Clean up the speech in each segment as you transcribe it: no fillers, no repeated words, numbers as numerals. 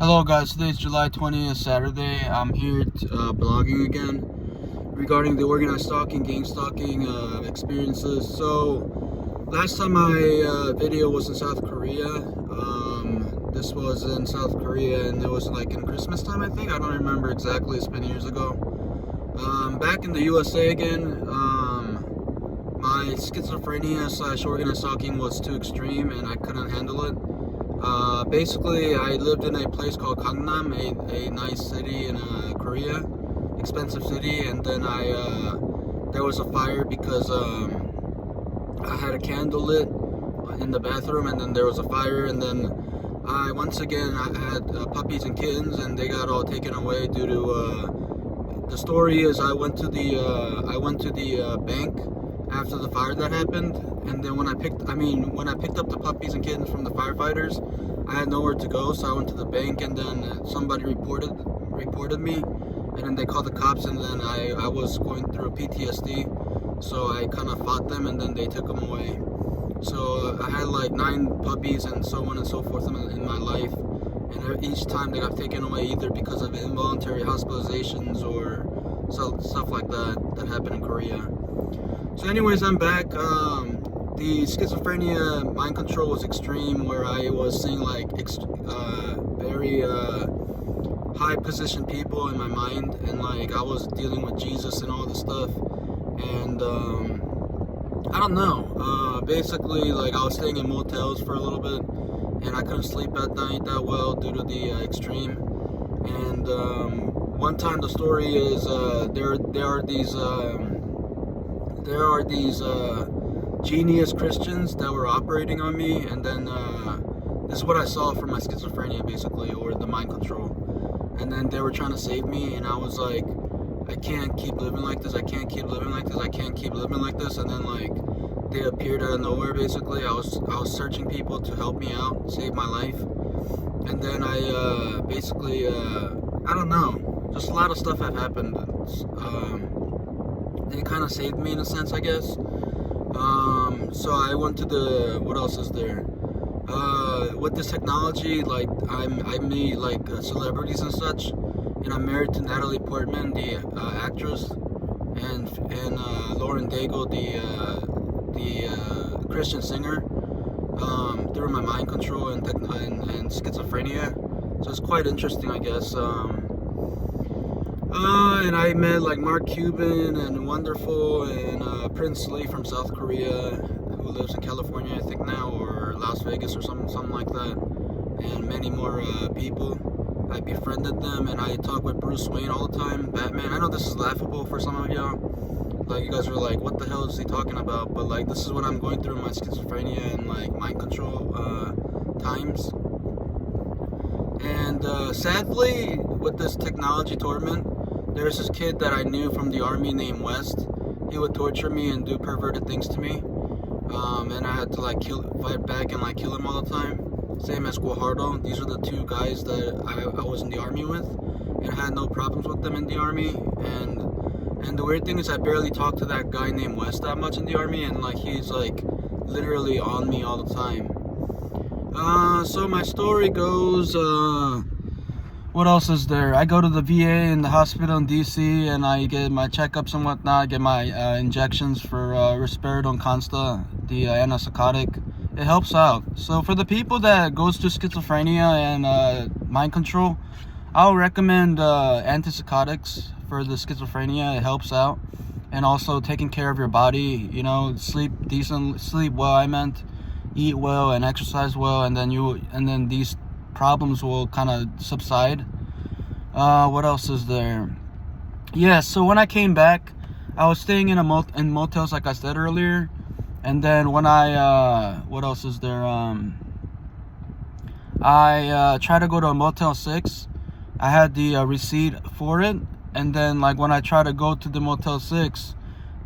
Hello guys, today's July 20th, Saturday. I'm here blogging again regarding the organized stalking, gang stalking experiences. So last time my video was in South Korea. This was in South Korea and it was like in Christmas time, I think. I don't remember exactly, it's been years ago. Back in the USA again, my schizophrenia / organized stalking was too extreme and I couldn't handle it. Basically, I lived in a place called Gangnam, a nice city in Korea, expensive city, and then there was a fire because I had a candle lit in the bathroom, and then there was a fire, and then I had puppies and kittens, and they got all taken away due to the story is I went to the bank after the fire that happened, and then when I picked up the puppies and kittens from the firefighters, I had nowhere to go, so I went to the bank, and then somebody reported me, and then they called the cops, and then I was going through PTSD, so I kind of fought them, and then they took them away. So I had like 9 puppies and so on and so forth in my life, and each time they got taken away either because of involuntary hospitalizations or stuff like that happened in Korea. So anyways, I'm back. The schizophrenia mind control was extreme, where I was seeing like very high position people in my mind, and like I was dealing with Jesus and all this stuff, and I don't know. Basically, like I was staying in motels for a little bit, and I couldn't sleep at night that well due to the extreme. And one time, the story is there are these genius Christians that were operating on me, and then this is what I saw from my schizophrenia, basically, or the mind control. And then they were trying to save me, and I was like, I can't keep living like this. I can't keep living like this. I can't keep living like this. And then like they appeared out of nowhere. Basically, I was searching people to help me out, save my life, and then I basically I don't know, just a lot of stuff have happened. It kind of saved me in a sense, I guess. So I went to what else is there? With this technology, like I meet like celebrities and such, and I'm married to Natalie Portman, the actress, and Lauren Daigle, the Christian singer, through my mind control and schizophrenia. So it's quite interesting, I guess. And I met like Mark Cuban and Wonderful and Prince Lee from South Korea, who lives in California, I think now, or Las Vegas or something like that, and many more people. I befriended them, and I talk with Bruce Wayne all the time, Batman. I know this is laughable for some of y'all. Like, you guys are like, what the hell is he talking about? But like, this is what I'm going through in my schizophrenia and like mind control times. And sadly, with this technology torment, there's this kid that I knew from the army named West. He would torture me and do perverted things to me, and I had to like fight back and like kill him all the time. Same as Guajardo. These are the 2 guys that I was in the army with, and I had no problems with them in the army. And the weird thing is, I barely talked to that guy named West that much in the army, and like he's like literally on me all the time. So my story goes, what else is there? I go to the VA in the hospital in DC, and I get my checkups and whatnot. I get my injections for risperidone consta, the antipsychotic. It helps out. So for the people that goes through schizophrenia and mind control, I'll recommend antipsychotics for the schizophrenia. It helps out. And also taking care of your body, sleep well, I meant. Eat well and exercise well, and then these problems will kind of subside. What else is there? Yeah, so when I came back, I was staying in motels, like I said earlier, and then when what else is there? I tried to go to a Motel 6. I had the receipt for it, and then like when I tried to go to the Motel 6,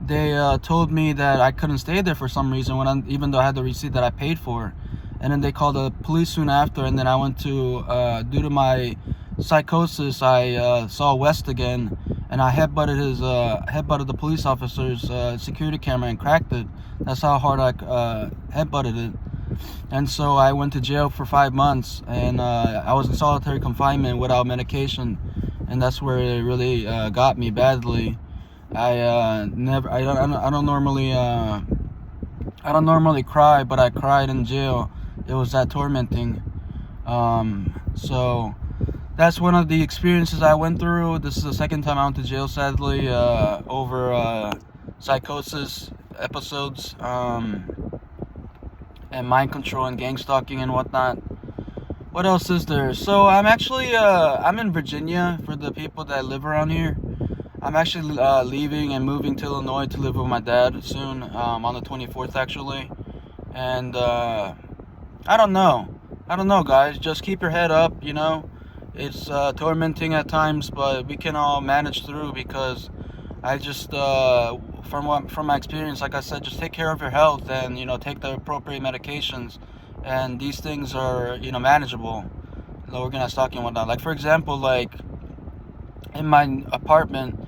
they told me that I couldn't stay there for some reason, even though I had the receipt that I paid for. And then they called the police soon after, and then I went to, due to my psychosis, I saw West again, and I headbutted the police officer's security camera and cracked it. That's how hard I headbutted it. And so I went to jail for 5 months, and I was in solitary confinement without medication, and that's where it really got me badly. I don't normally cry, but I cried in jail. It was that tormenting. So that's one of the experiences I went through. This is the second time I went to jail, sadly, over psychosis episodes, and mind control and gang stalking and whatnot. What else is there? So I'm actually I'm in Virginia, for the people that live around here. I'm actually leaving and moving to Illinois to live with my dad soon, on the 24th actually. And I don't know, guys. Just keep your head up. It's tormenting at times, but we can all manage through, because I just from my experience, like I said, just take care of your health, and take the appropriate medications, and these things are manageable. Organized stalking and whatnot. Like, for example, like in my apartment,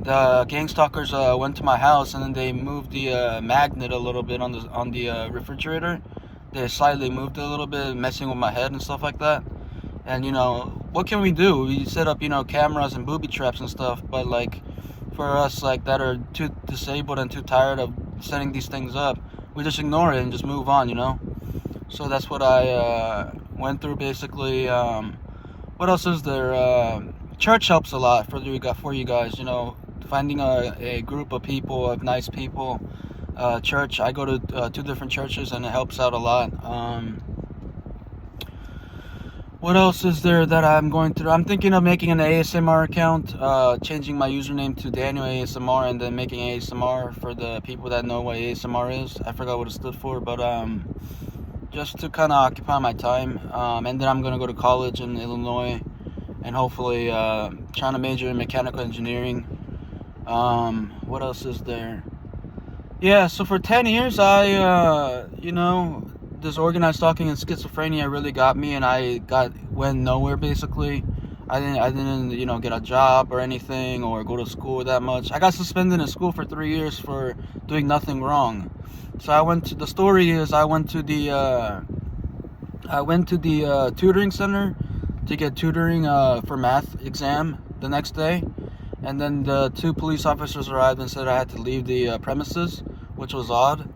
the gang stalkers went to my house, and then they moved the magnet a little bit on the refrigerator. They slightly moved it a little bit, messing with my head and stuff like that. And what can we do? We set up cameras and booby traps and stuff, but like for us like that are too disabled and too tired of setting these things up, we just ignore it and just move on. So that's what I went through basically. What else is there? Church helps a lot for you guys. Finding a group of people, of nice people. Church, I go to 2 different churches, and it helps out a lot. What else is there that I'm going through? I'm thinking of making an ASMR account, changing my username to Daniel ASMR, and then making ASMR for the people that know what ASMR is. I forgot what it stood for, but just to kind of occupy my time. And then I'm going to go to college in Illinois, and hopefully trying to major in mechanical engineering. What else is there? Yeah, so for 10 years, this organized stalking and schizophrenia really got me, and I went nowhere basically. I didn't get a job or anything, or go to school that much. I got suspended in school for 3 years for doing nothing wrong. So I went to the tutoring center to get tutoring for math exam the next day, and then the 2 police officers arrived and said I had to leave the premises, which was odd.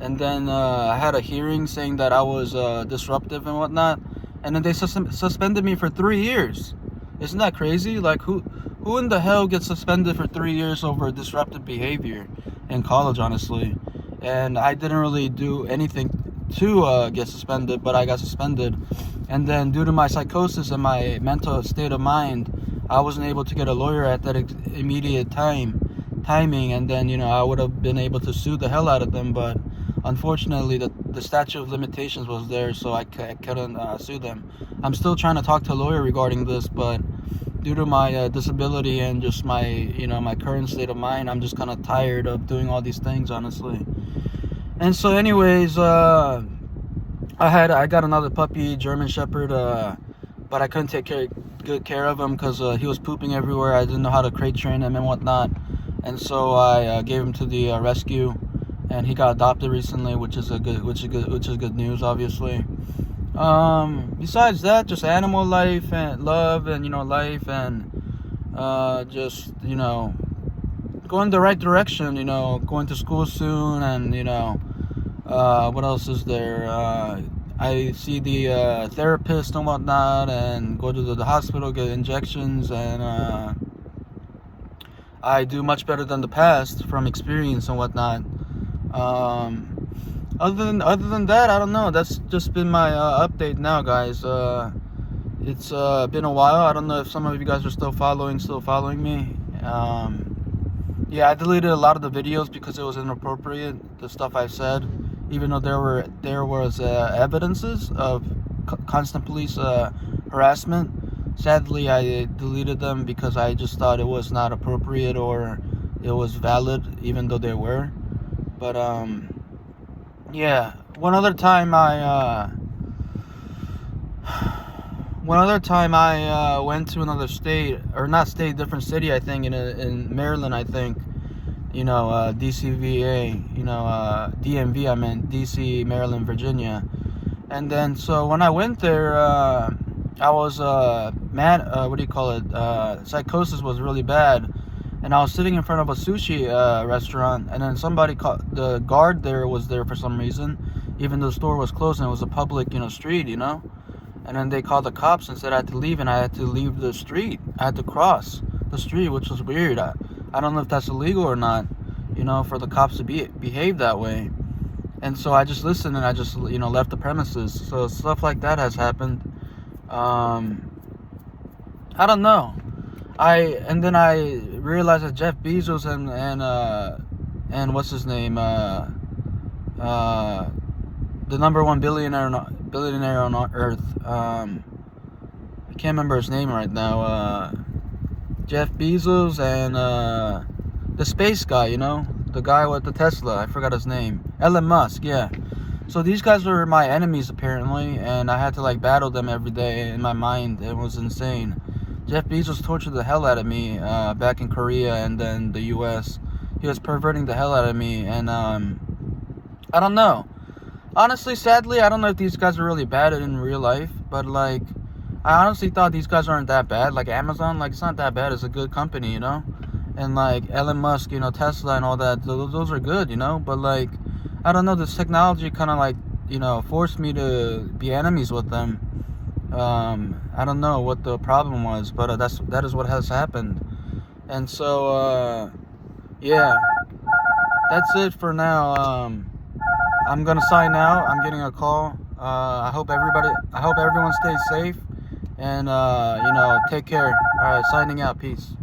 And then I had a hearing saying that I was disruptive and whatnot, and then they suspended me for 3 years. Isn't that crazy? Like, who in the hell gets suspended for 3 years over disruptive behavior in college, honestly? And I didn't really do anything to get suspended, but I got suspended. And then due to my psychosis and my mental state of mind, I wasn't able to get a lawyer at that immediate timing, and then I would have been able to sue the hell out of them, but unfortunately the statute of limitations was there, so I couldn't sue them. I'm still trying to talk to a lawyer regarding this, but due to my disability and just my my current state of mind, I'm just kind of tired of doing all these things, honestly. And so anyways, I got another puppy, German Shepherd, but I couldn't take good care of him because he was pooping everywhere. I didn't know how to crate train him and whatnot, and so I gave him to the rescue, and he got adopted recently, which is good news, obviously. Besides that, just animal life and love, and life, and just going the right direction. Going to school soon, and what else is there? I see the therapist and whatnot, and go to the hospital, get injections, and I do much better than the past from experience and whatnot. Other than that, I don't know. That's just been my update now, guys. It's been a while. I don't know if some of you guys are still following me. Yeah, I deleted a lot of the videos because it was inappropriate, the stuff I said, even though there was evidences of constant police harassment. Sadly, I deleted them because I just thought it was not appropriate, or it was valid, even though they were. But yeah, one other time I went to another state, or not state, different city, I think, in Maryland, I think. DCVA, DMV, I meant DC, Maryland, Virginia. And then so when I went there, I was mad. What do you call it? Psychosis was really bad, and I was sitting in front of a sushi restaurant, and then somebody called the guard there was there for some reason, even though the store was closed and it was a public, street, And then they called the cops and said I had to leave, and I had to leave the street. I had to cross the street, which was weird. I don't know if that's illegal or not, for the cops to behave that way. And so I just listened, and I just, left the premises. So stuff like that has happened. I don't know. And then I realized that Jeff Bezos and what's his name, the number one billionaire on Earth. I can't remember his name right now. Jeff Bezos and the space guy, the guy with the Tesla. I forgot his name. Elon Musk. Yeah. So these guys were my enemies apparently, and I had to battle them every day in my mind. It was insane. Jeff Bezos tortured the hell out of me back in Korea and then the U.S. He was perverting the hell out of me, and I don't know. Honestly, sadly, I don't know if these guys are really bad in real life, but I honestly thought these guys aren't that bad. Like Amazon, it's not that bad. It's a good company, And Elon Musk, Tesla and all that, those are good, But I don't know, this technology kind of forced me to be enemies with them. I don't know what the problem was, but that is what has happened. And so yeah, that's it for now. I'm gonna sign out. I'm getting a call. I hope everyone stays safe, and take care. All right, signing out. Peace.